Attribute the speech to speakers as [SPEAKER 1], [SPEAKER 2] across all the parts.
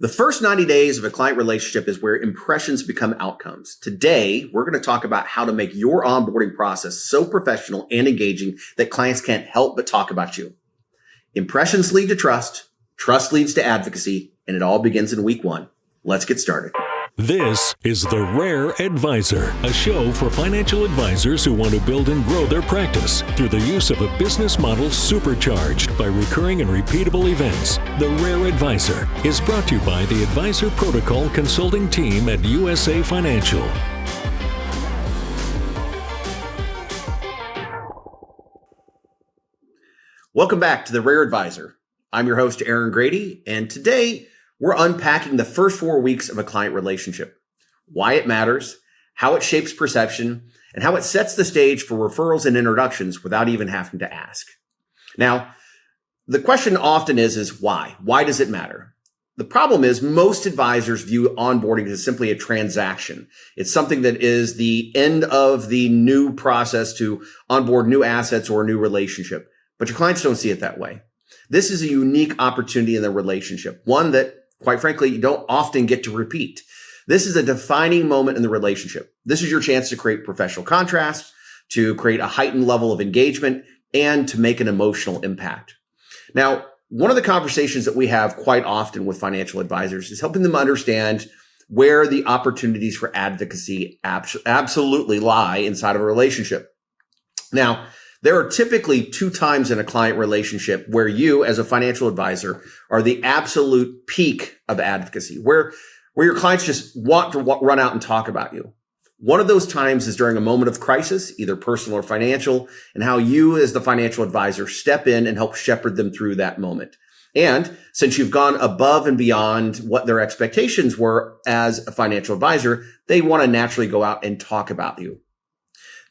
[SPEAKER 1] The first 90 days of a client relationship is where impressions become outcomes. Today, we're going to talk about how to make your onboarding process so professional and engaging that clients can't help but talk about you. Impressions lead to trust, trust leads to advocacy, and it all begins in week one. Let's get started.
[SPEAKER 2] This is The Rare Advisor, a show for financial advisors who want to build and grow their practice through the use of a business model supercharged by recurring and repeatable events. The Rare Advisor is brought to you by the Advisor Protocol Consulting Team at USA Financial.
[SPEAKER 1] Welcome back to The Rare Advisor. I'm your host, Grady, and today we're unpacking the first 4 weeks of a client relationship, why it matters, how it shapes perception, and how it sets the stage for referrals and introductions without even having to ask. Now, the question often is why? Why does it matter? The problem is most advisors view onboarding as simply a transaction. It's something that is the end of the new process to onboard new assets or a new relationship. But your clients don't see it that way. This is a unique opportunity in the relationship, one that, quite frankly, you don't often get to repeat. This is a defining moment in the relationship. This is your chance to create professional contrast, to create a heightened level of engagement, and to make an emotional impact. Now, one of the conversations that we have quite often with financial advisors is helping them understand where the opportunities for advocacy absolutely lie inside of a relationship. Now, there are typically 2 times in a client relationship where you, as a financial advisor, are the absolute peak of advocacy, where your clients just want to run out and talk about you. One of those times is during a moment of crisis, either personal or financial, and how you, as the financial advisor, step in and help shepherd them through that moment. And since you've gone above and beyond what their expectations were as a financial advisor, they want to naturally go out and talk about you.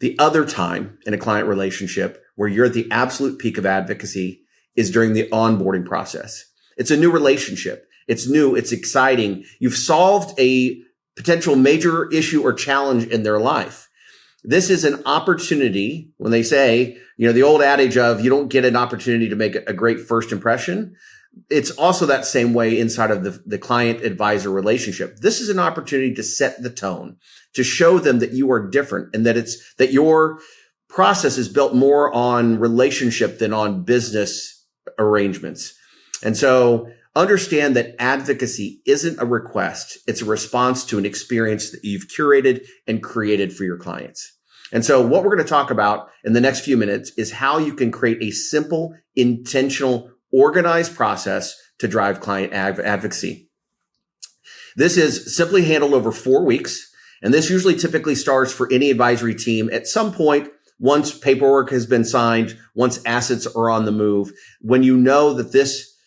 [SPEAKER 1] The other time in a client relationship where you're at the absolute peak of advocacy is during the onboarding process. It's a new relationship. It's new. It's exciting. You've solved a potential major issue or challenge in their life. This is an opportunity when they say, the old adage of you don't get an opportunity to make a great first impression. It's also that same way inside of the client advisor relationship. This is an opportunity to set the tone, to show them that you are different and that your process is built more on relationship than on business arrangements. And so understand that advocacy isn't a request. It's a response to an experience that you've curated and created for your clients. And so what we're going to talk about in the next few minutes is how you can create a simple, intentional, organized process to drive client advocacy. This is simply handled over 4 weeks. And this usually typically starts for any advisory team at some point once paperwork has been signed, once assets are on the move, when you know that this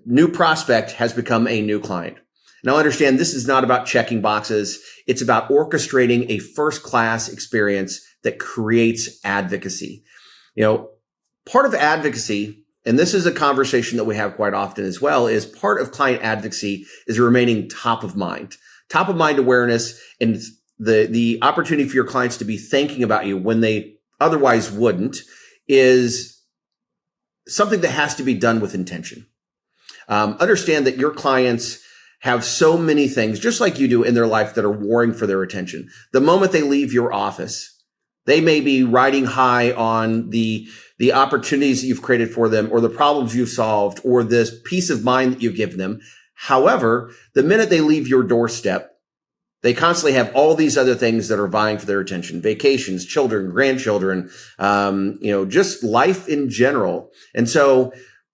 [SPEAKER 1] new prospect has become a new client. Now understand this is not about checking boxes. It's about orchestrating a first-class experience that creates advocacy. Part of advocacy, and this is a conversation that we have quite often as well, is part of client advocacy is remaining top of mind awareness, and the opportunity for your clients to be thinking about you when they otherwise wouldn't is something that has to be done with intention. Understand that your clients have so many things, just like you do in their life, that are warring for their attention. The moment they leave your office, they may be riding high on the opportunities that you've created for them, or the problems you've solved, or this peace of mind that you've given them. However, the minute they leave your doorstep, they constantly have all these other things that are vying for their attention: vacations, children, grandchildren, just life in general. And so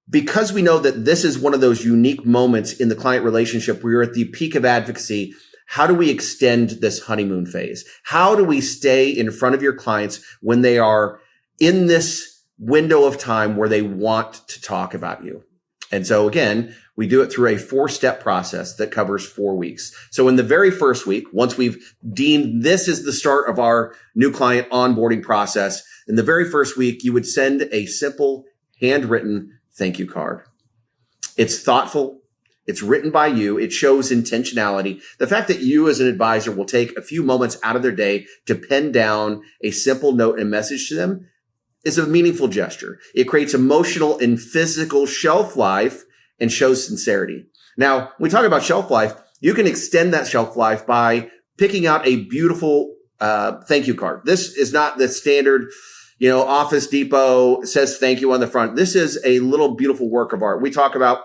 [SPEAKER 1] because we know that this is one of those unique moments in the client relationship where you're at the peak of advocacy, how do we extend this honeymoon phase? How do we stay in front of your clients when they are in this window of time where they want to talk about you? And so again, we do it through a 4-step process that covers 4 weeks. So in the very first week, once we've deemed this is the start of our new client onboarding process, in the very first week, you would send a simple handwritten thank you card. It's thoughtful. It's written by you. It shows intentionality. The fact that you as an advisor will take a few moments out of their day to pen down a simple note and message to them is a meaningful gesture. It creates emotional and physical shelf life and shows sincerity. Now, when we talk about shelf life, you can extend that shelf life by picking out a beautiful thank you card. This is not the standard, Office Depot says thank you on the front. This is a little beautiful work of art. We talk about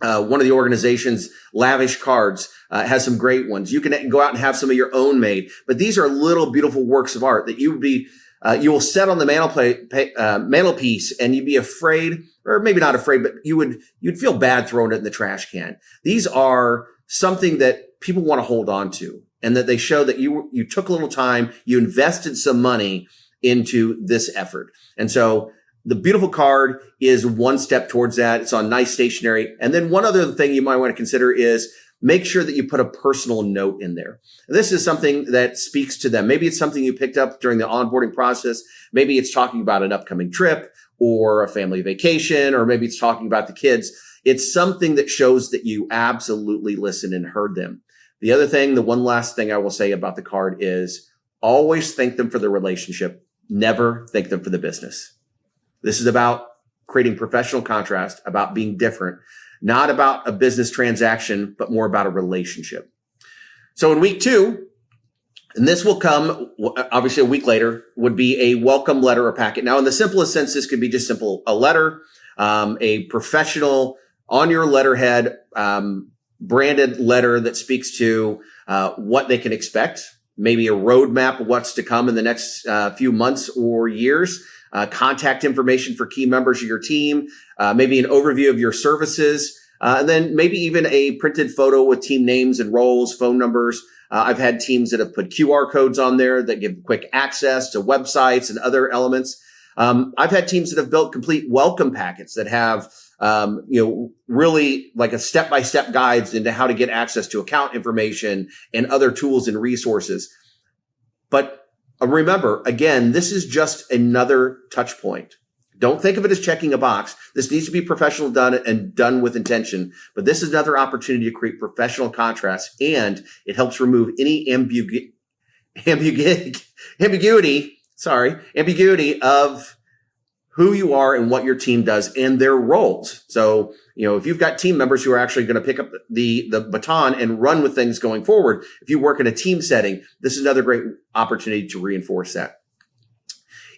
[SPEAKER 1] one of the organization's lavish cards has some great ones. You can go out and have some of your own made, but these are little beautiful works of art that you will set on the mantelpiece, and you'd be afraid, or maybe not afraid, but you'd feel bad throwing it in the trash can. These are something that people want to hold on to, and that they show that you took a little time, you invested some money into this effort. And so the beautiful card is one step towards that. It's on nice stationery. And then one other thing you might want to consider is make sure that you put a personal note in there. This is something that speaks to them. Maybe it's something you picked up during the onboarding process. Maybe it's talking about an upcoming trip or a family vacation, or maybe it's talking about the kids. It's something that shows that you absolutely listened and heard them. The one last thing I will say about the card is always thank them for the relationship. Never thank them for the business. This is about creating professional contrast, about being different, not about a business transaction, but more about a relationship. So in week 2, and this will come obviously a week later, would be a welcome letter or packet. Now, in the simplest sense, this could be just a letter, a professional on your letterhead, branded letter that speaks to what they can expect, maybe a roadmap of what's to come in the next few months or years. Contact information for key members of your team, maybe an overview of your services, and then maybe even a printed photo with team names and roles, phone numbers. I've had teams that have put QR codes on there that give quick access to websites and other elements. I've had teams that have built complete welcome packets that have, really like a step-by-step guides into how to get access to account information and other tools and resources. But remember, again, this is just another touch point. Don't think of it as checking a box. This needs to be professional done and done with intention. But this is another opportunity to create professional contrast, and it helps remove any ambiguity of who you are and what your team does and their roles. So, if you've got team members who are actually going to pick up the baton and run with things going forward, if you work in a team setting, this is another great opportunity to reinforce that.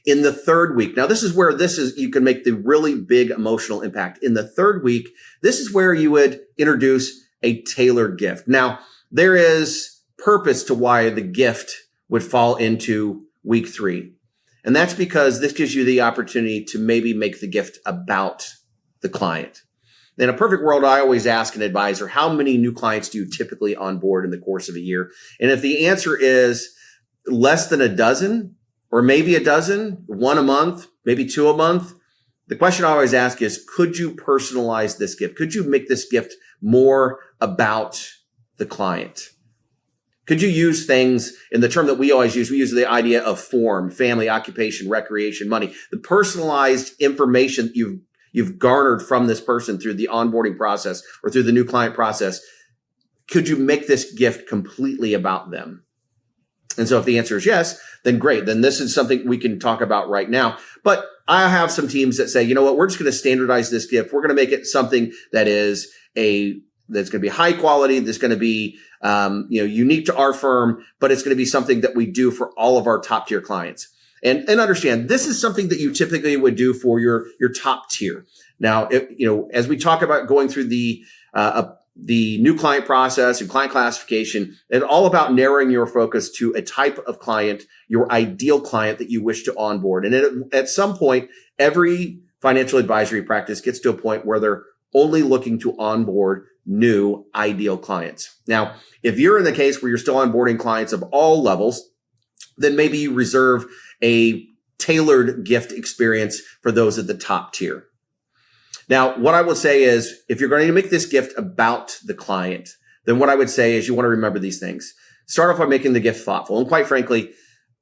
[SPEAKER 1] In the 3rd week, now this is where you can make the really big emotional impact. In the 3rd week, this is where you would introduce a tailored gift. Now, there is purpose to why the gift would fall into week 3. And that's because this gives you the opportunity to maybe make the gift about the client. In a perfect world, I always ask an advisor, how many new clients do you typically onboard in the course of a year? And if the answer is less than a dozen, or maybe a dozen, 1 a month, maybe 2 a month, the question I always ask is, could you personalize this gift? Could you make this gift more about the client? Could you use things in the term that we always use? We use the idea of form, family, occupation, recreation, money, the personalized information that you've garnered from this person through the onboarding process or through the new client process. Could you make this gift completely about them? And so if the answer is yes, then great. Then this is something we can talk about right now. But I have some teams that say, you know what, we're just going to standardize this gift. We're going to make it something that is that's going to be high quality. That's going to be, unique to our firm, but it's going to be something that we do for all of our top tier clients. And understand, this is something that you typically would do for your top tier. Now, as we talk about going through the new client process and client classification, it's all about narrowing your focus to a type of client, your ideal client that you wish to onboard. And at some point, every financial advisory practice gets to a point where they're only looking to onboard new ideal clients. Now, if you're in the case where you're still onboarding clients of all levels, then maybe you reserve a tailored gift experience for those at the top tier. Now, what I will say is, if you're going to make this gift about the client, then what I would say is you want to remember these things. Start off by making the gift thoughtful. And quite frankly,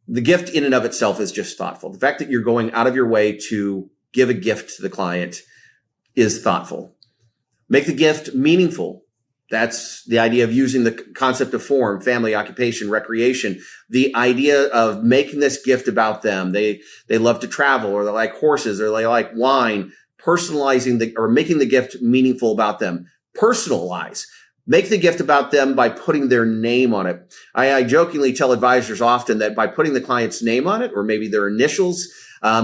[SPEAKER 1] the gift in and of itself is just thoughtful. The fact that you're going out of your way to give a gift to the client is thoughtful. Make the gift meaningful. That's the idea of using the concept of form, family, occupation, recreation. The idea of making this gift about them. They love to travel, or they like horses, or they like wine. Personalizing or making the gift meaningful about them. Personalize. Make the gift about them by putting their name on it. I jokingly tell advisors often that by putting the client's name on it, or maybe their initials,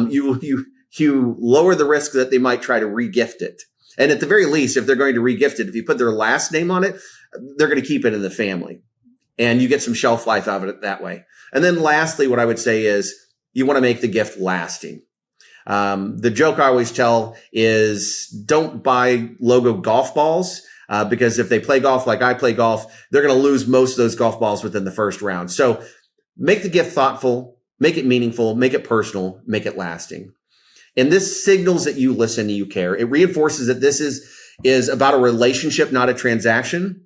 [SPEAKER 1] you lower the risk that they might try to regift it. And at the very least, if they're going to regift it, if you put their last name on it, they're going to keep it in the family. And you get some shelf life out of it that way. And then lastly, what I would say is you want to make the gift lasting. The joke I always tell is don't buy logo golf balls. Because if they play golf like I play golf, they're going to lose most of those golf balls within the first round. So make the gift thoughtful, make it meaningful, make it personal, make it lasting. And this signals that you listen and you care. It reinforces that this is about a relationship, not a transaction.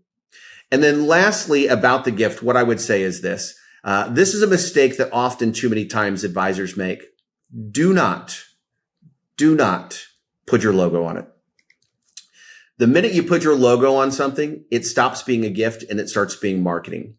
[SPEAKER 1] And then lastly, about the gift, what I would say is this. This is a mistake that often too many times advisors make. Do not put your logo on it. The minute you put your logo on something, it stops being a gift and it starts being marketing,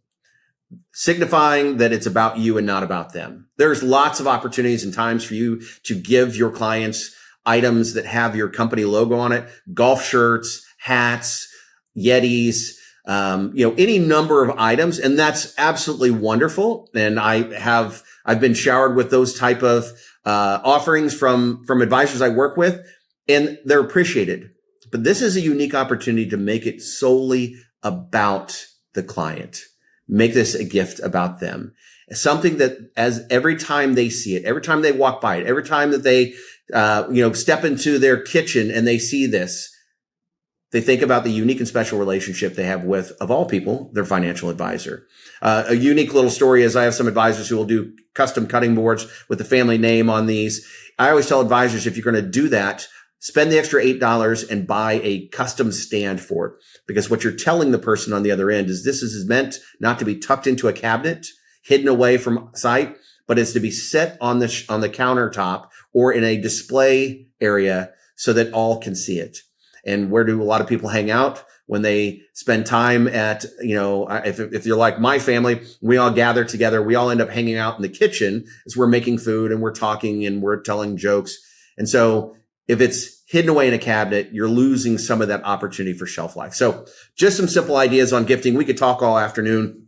[SPEAKER 1] signifying that it's about you and not about them. There's lots of opportunities and times for you to give your clients items that have your company logo on it, golf shirts, hats, Yetis, any number of items. And that's absolutely wonderful. And I've been showered with those type of, offerings from advisors I work with, and they're appreciated. But this is a unique opportunity to make it solely about the client. Make this a gift about them. Something that as every time they see it, every time they walk by it, every time that they, step into their kitchen and they see this, they think about the unique and special relationship they have with, of all people, their financial advisor. A unique little story is I have some advisors who will do custom cutting boards with the family name on these. I always tell advisors, if you're going to do that, spend the extra $8 and buy a custom stand for it. Because what you're telling the person on the other end is this is meant not to be tucked into a cabinet, hidden away from sight, but it's to be set on the countertop or in a display area so that all can see it. And where do a lot of people hang out? When they spend time at, if you're like my family, we all gather together. We all end up hanging out in the kitchen as we're making food and we're talking and we're telling jokes. And so if it's hidden away in a cabinet, you're losing some of that opportunity for shelf life. So just some simple ideas on gifting. We could talk all afternoon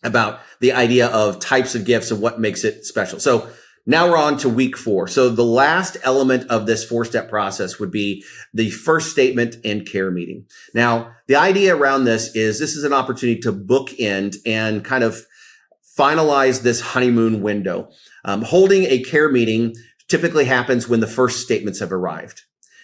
[SPEAKER 1] about the idea of types of gifts and what makes it special. So now we're on to week 4. So the last element of this 4-step process would be the first statement and care meeting. Now, the idea around this is an opportunity to bookend and kind of finalize this honeymoon window. Holding a care meeting typically happens when the first statements have arrived.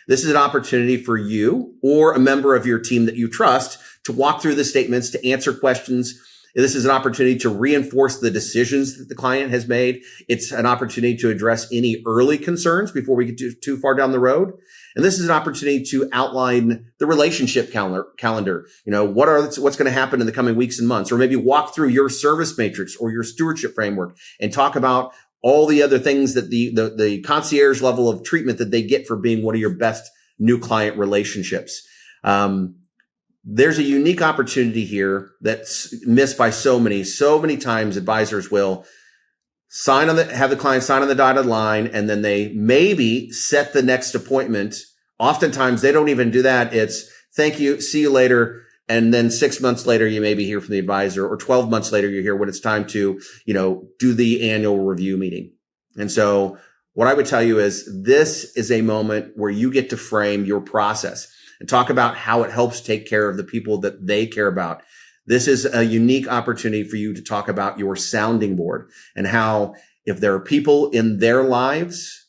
[SPEAKER 1] This is an opportunity for you or a member of your team that you trust to walk through the statements, to answer questions. This is an opportunity to reinforce the decisions that the client has made. It's an opportunity to address any early concerns before we get too far down the road. And this is an opportunity to outline the relationship calendar. What's going to happen in the coming weeks and months, or maybe walk through your service matrix or your stewardship framework and talk about all the other things that the concierge level of treatment that they get for being one of your best new client relationships. There's a unique opportunity here that's missed by so many times. Advisors will have the client sign on the dotted line, and then they maybe set the next appointment. Oftentimes they don't even do that. It's thank you, see you later. And then 6 months later, you maybe hear from the advisor, or 12 months later, you hear when it's time to, do the annual review meeting. And so what I would tell you is this is a moment where you get to frame your process and talk about how it helps take care of the people that they care about. This is a unique opportunity for you to talk about your sounding board and how if there are people in their lives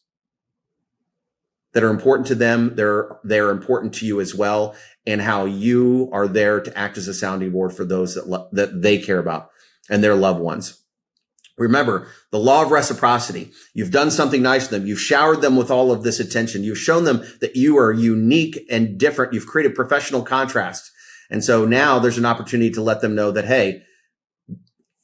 [SPEAKER 1] that are important to them, they're important to you as well, and how you are there to act as a sounding board for those that they care about and their loved ones. Remember the law of reciprocity. You've done something nice to them. You've showered them with all of this attention. You've shown them that you are unique and different. You've created professional contrast. And so now there's an opportunity to let them know that, hey,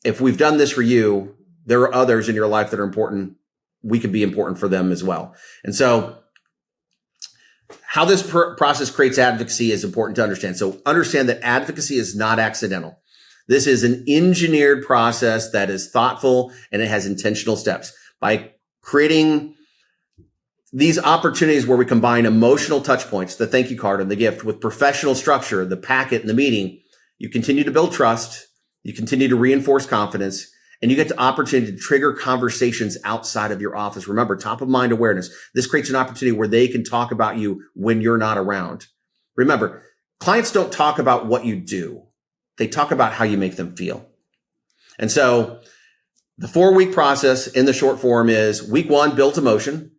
[SPEAKER 1] if we've done this for you, there are others in your life that are important. We could be important for them as well. And so how this process creates advocacy is important to understand. So understand that advocacy is not accidental. This is an engineered process that is thoughtful and it has intentional steps. By creating these opportunities where we combine emotional touch points, the thank you card and the gift, with professional structure, the packet and the meeting, you continue to build trust, you continue to reinforce confidence, and you get the opportunity to trigger conversations outside of your office. Remember, top of mind awareness. This creates an opportunity where they can talk about you when you're not around. Remember, clients don't talk about what you do. They talk about how you make them feel. And so the 4-week process in the short form is week 1 builds emotion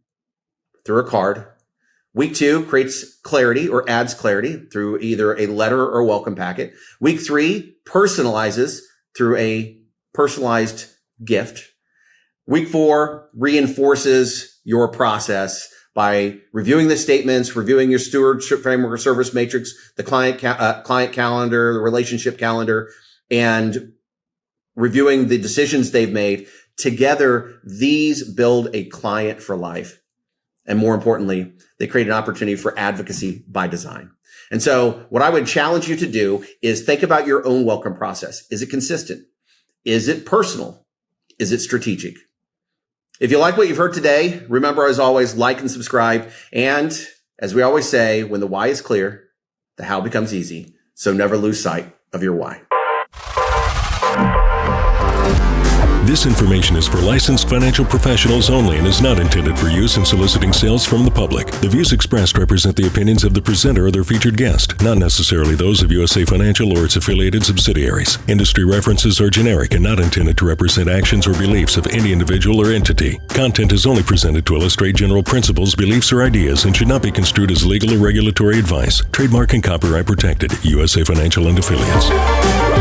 [SPEAKER 1] through a card. Week 2 creates clarity or adds clarity through either a letter or welcome packet. Week 3 personalizes through a personalized gift. Week 4 reinforces your process by reviewing the statements, reviewing your stewardship framework or service matrix, the client calendar, the relationship calendar, and reviewing the decisions they've made. Together, these build a client for life. And more importantly, they create an opportunity for advocacy by design. And so what I would challenge you to do is think about your own welcome process. Is it consistent? Is it personal? Is it strategic? If you like what you've heard today, remember, as always, like and subscribe. And as we always say, when the why is clear, the how becomes easy. So never lose sight of your why.
[SPEAKER 2] This information is for licensed financial professionals only and is not intended for use in soliciting sales from the public. The views expressed represent the opinions of the presenter or their featured guest, not necessarily those of USA Financial or its affiliated subsidiaries. Industry references are generic and not intended to represent actions or beliefs of any individual or entity. Content is only presented to illustrate general principles, beliefs, or ideas and should not be construed as legal or regulatory advice. Trademark and copyright protected. USA Financial and Affiliates.